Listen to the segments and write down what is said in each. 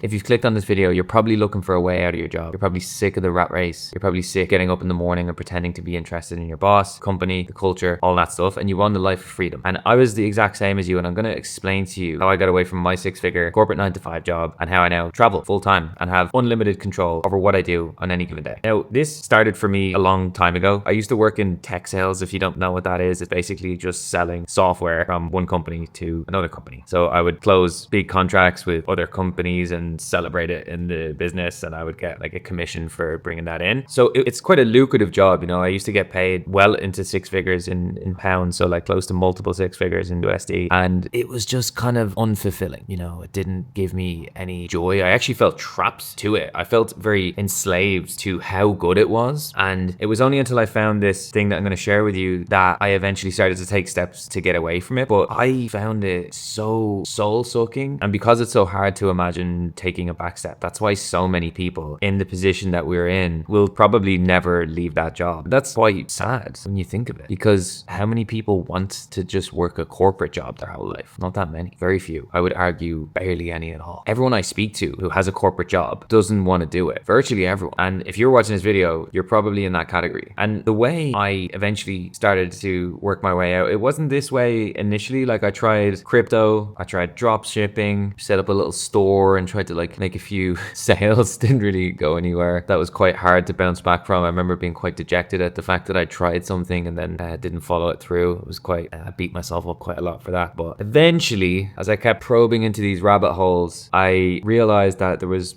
If you've clicked on this video, you're probably looking for a way out of your job. You're probably sick of the rat race. You're probably sick getting up in the morning and pretending to be interested in your boss, company, the culture, all that stuff, and you want a life of freedom. And I was the exact same as you, and I'm going to explain to you how I got away from my 6-figure corporate 9-to-5 job and how I now travel full time and have unlimited control over what I do on any given day. Now, this started for me a long time ago. I used to work in tech sales. If you don't know what that is, it's basically just selling software from one company to another company. So I would close big contracts with other companies and celebrate it in the business, and I would get like a commission for bringing that in. So it's quite a lucrative job. I used to get paid well into 6 figures in pounds, so like close to multiple 6 figures in USD, and it was just kind of unfulfilling. It didn't give me any joy. I actually felt trapped to it. I felt very enslaved to how good it was, and it was only until I found this thing that I'm going to share with you that I eventually started to take steps to get away from it. But I found it so soul sucking, and because it's so hard to imagine taking a back step, that's why so many people in the position that we're in will probably never leave that job. That's quite sad when you think of it, because how many people want to just work a corporate job their whole life? Not that many. Very few. I would argue barely any at all. Everyone I speak to who has a corporate job doesn't want to do it. Virtually everyone. And if you're watching this video, you're probably in that category. And the way I eventually started to work my way out, it wasn't this way initially. Like, I tried crypto, I tried drop shipping, set up a little store and tried to like make a few sales. Didn't really go anywhere. That was quite hard to bounce back from. I remember being quite dejected at the fact that I tried something and then didn't follow it through. It was quite, I beat myself up quite a lot for that. But eventually, as I kept probing into these rabbit holes, I realized that there was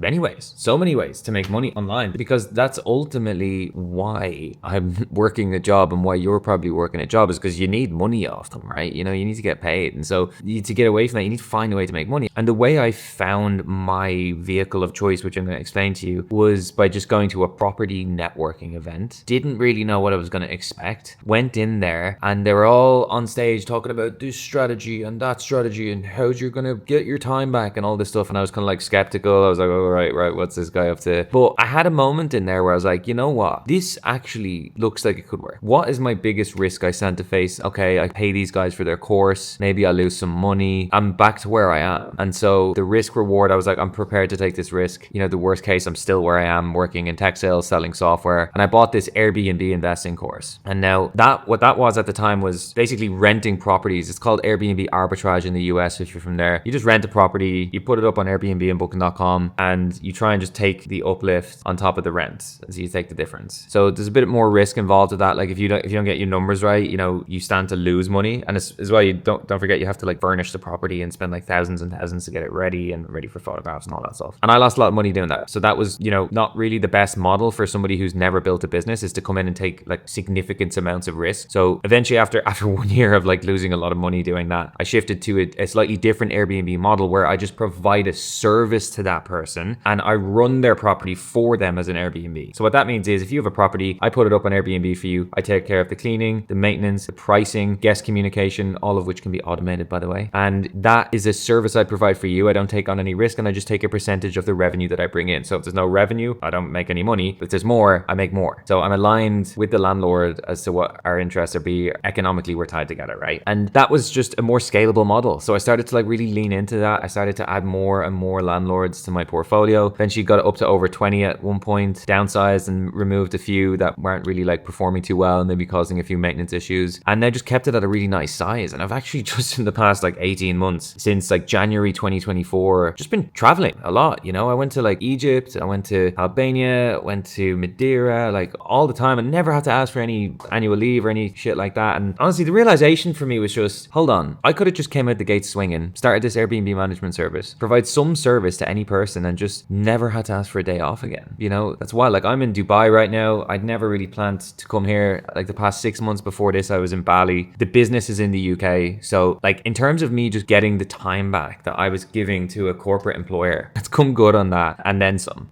so many ways to make money online, because that's ultimately why I'm working a job, and why you're probably working a job is because you need money off them, right? You need to get paid. And so to get away from that, you need to find a way to make money. And the way I found my vehicle of choice, which I'm going to explain to you, was by just going to a property networking event. Didn't really know what I was going to expect. Went in there and they were all on stage talking about this strategy and that strategy and how you're going to get your time back and all this stuff. And I was kind of like skeptical. I was like, oh, right, what's this guy up to? But I had a moment in there where I was like, you know what? This actually looks like it could work. What is my biggest risk I stand to face? Okay, I pay these guys for their course. Maybe I'll lose some money. I'm back to where I am. And so the risk reward, I was like, I'm prepared to take this risk. The worst case, I'm still where I am, working in tech sales, selling software. And I bought this Airbnb investing course. And now what that was at the time was basically renting properties. It's called Airbnb arbitrage in the US. If you're from there, you just rent a property, you put it up on Airbnb and booking.com, and you try and just take the uplift on top of the rent. So you take the difference. So there's a bit more risk involved with that. Like if you don't get your numbers right, you stand to lose money. And as well, you don't forget, you have to like furnish the property and spend like thousands and thousands to get it ready and ready for photographs and all that stuff. And I lost a lot of money doing that. So that was, not really the best model for somebody who's never built a business, is to come in and take like significant amounts of risk. So eventually after 1 year of like losing a lot of money doing that, I shifted to a slightly different Airbnb model where I just provide a service to that person and I run their property for them as an Airbnb. So what that means is, if you have a property, I put it up on Airbnb for you. I take care of the cleaning, the maintenance, the pricing, guest communication, all of which can be automated, by the way. And that is a service I provide for you. I don't take on any risk, and I just take a percentage of the revenue that I bring in. So if there's no revenue, I don't make any money. If there's more, I make more. So I'm aligned with the landlord as to what our interests are. Be economically, we're tied together, right? And that was just a more scalable model. So I started to like really lean into that. I started to add more and more landlords to my portfolio. Eventually got it up to over 20 at one point, downsized and removed a few that weren't really like performing too well and maybe causing a few maintenance issues. And I just kept it at a really nice size. And I've actually just in the past like 18 months, since like January 2024, just been traveling a lot. I went to like Egypt, I went to Albania, went to Madeira, like all the time, and never had to ask for any annual leave or any shit like that. And honestly, the realization for me was just, hold on, I could have just came out the gate swinging, started this Airbnb management service, provide some service to any person, and just never had to ask for a day off again. That's why, like, I'm in Dubai right now. I'd never really planned to come here. Like the past 6 months before this, I was in Bali. The business is in the UK. So like in terms of me just getting the time back that I was giving to a corporate employer, it's come good on that, and then some.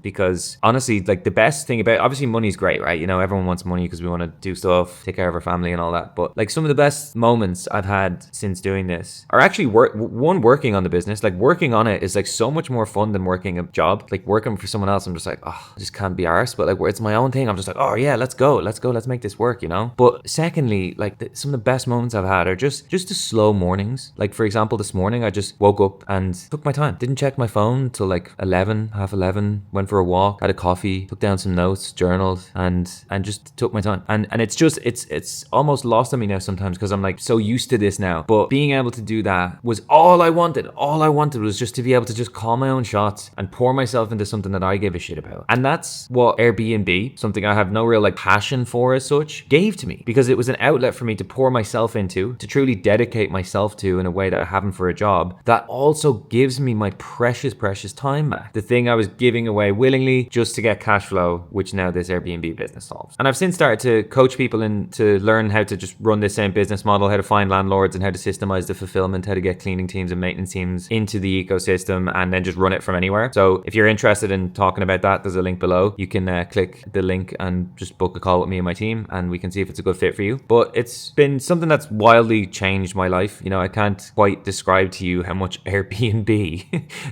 Because honestly, like the best thing about, obviously money's great, right? Everyone wants money because we want to do stuff, take care of our family and all that. But like some of the best moments I've had since doing this are actually working on the business. Like working on it is like so much more fun than working a job. Like working for someone else, I'm just like, oh, I just can't be arsed. But like where it's my own thing, I'm just like, oh yeah, let's go, let's make this work, But secondly, like some of the best moments I've had are just the slow mornings. Like for example, this morning I just woke up and took my time, didn't checked my phone till like 11, half 11, went for a walk, had a coffee, took down some notes, journaled, and just took my time. And it's almost lost on me now sometimes because I'm like so used to this now. But being able to do that was all I wanted. All I wanted was just to be able to just call my own shots and pour myself into something that I give a shit about. And that's what Airbnb, something I have no real like passion for as such, gave to me, because it was an outlet for me to pour myself into, to truly dedicate myself to in a way that I haven't for a job, that also gives me my precious time back. The thing I was giving away willingly just to get cash flow, which now this Airbnb business solves. And I've since started to coach people in to learn how to just run this same business model, how to find landlords and how to systemize the fulfillment, how to get cleaning teams and maintenance teams into the ecosystem and then just run it from anywhere. So if you're interested in talking about that, there's a link below. You can click the link and just book a call with me and my team, and we can see if it's a good fit for you. But it's been something that's wildly changed my life. You know, I can't quite describe to you how much Airbnb,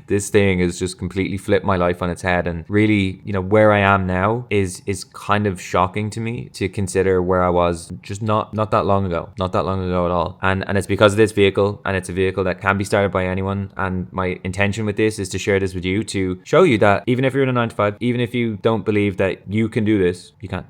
this thing has just completely flipped my life on its head. And really, you know, where I am now is kind of shocking to me to consider where I was just not that long ago at all. And it's because of this vehicle, and it's a vehicle that can be started by anyone. And my intention with this is to share this with you, to show you that even if you're in a 9 to 5, even if you don't believe that you can do this, you can.